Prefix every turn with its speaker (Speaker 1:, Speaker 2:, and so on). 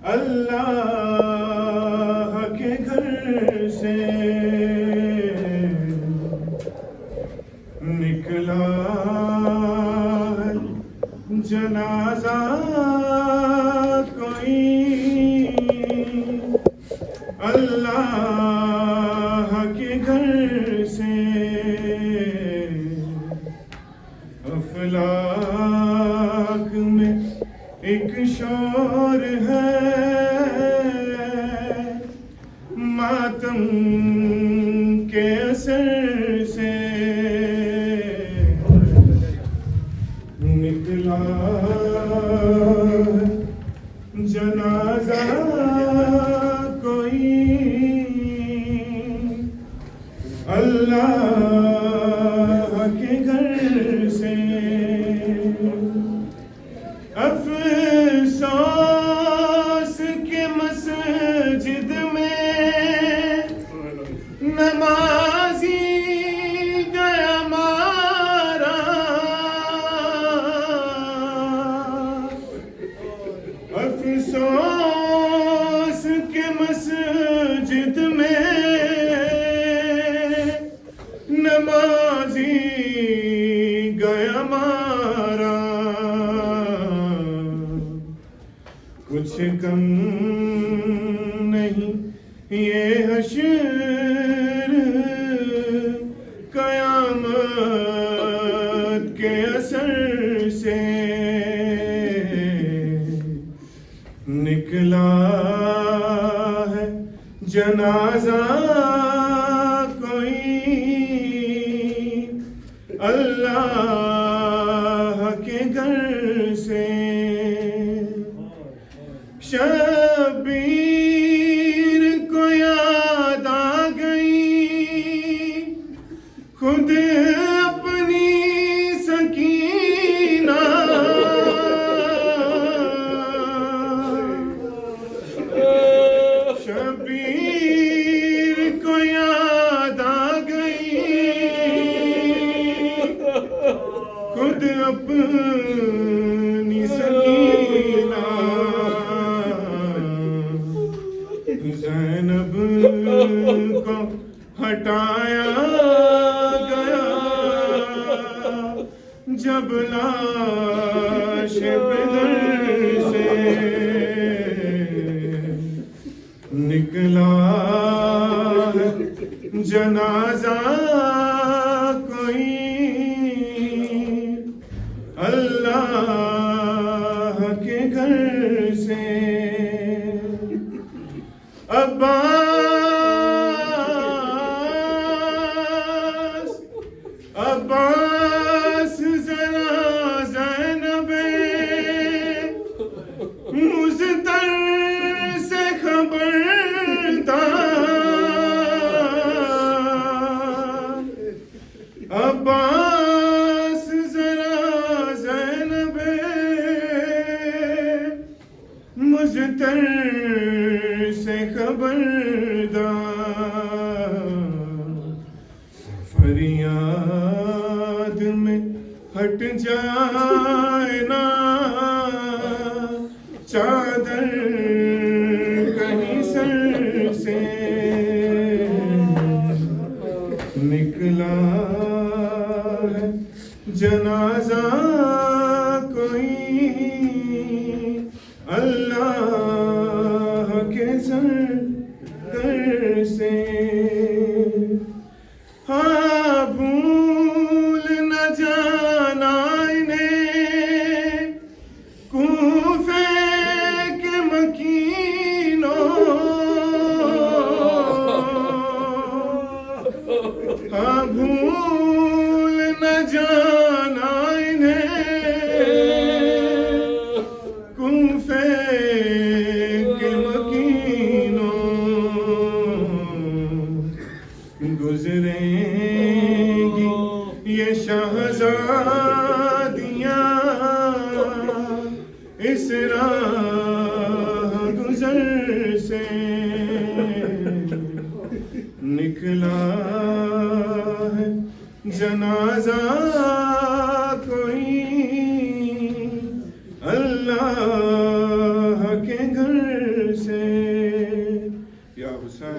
Speaker 1: अल्लाह के घर से निकला जनाजा कोई, अल्लाह के घर से अफलाक में एक शोर है, मातम के असर से निकला जनाजा कोई, अल्लाह के घर से। अफसोस के मस्जिद में नमाजी गया मारा, अफसोस के मस्जिद में नमाजी गया मारा। कुछ कम नहीं ये हश्र कयामत के असर से निकला है जनाजा कोई, अल्लाह के घर से। शबीर को याद आ गई खुद अपनी सकीना, शबीर को याद आ गई खुद अपनी सकीना। ज़ैनब को हटाया गया जब लाश बिदर से निकला है जनाजा कोई, अल्लाह के घर से। अब्बास अब्बास जरा ज़ैनबे मुज़्तर से खबरदार, अब्बास जरा ज़ैनबे मुज़्तर से खबरदार। फरियाद में हट जाए ना चादर कहीं सर से निकला है जनाजा कोई, अल्लाह के घर से। हाँ भूल न जाना इन्हें कूफे के मकीनों, हाँ भूल न जाना इन्हें कूफे के मकीनों। गुजरेंगी ये शहज़ादियाँ इस राह गुजर से निकला है जनाजा कोई अल्लाह के घर से या हुसैन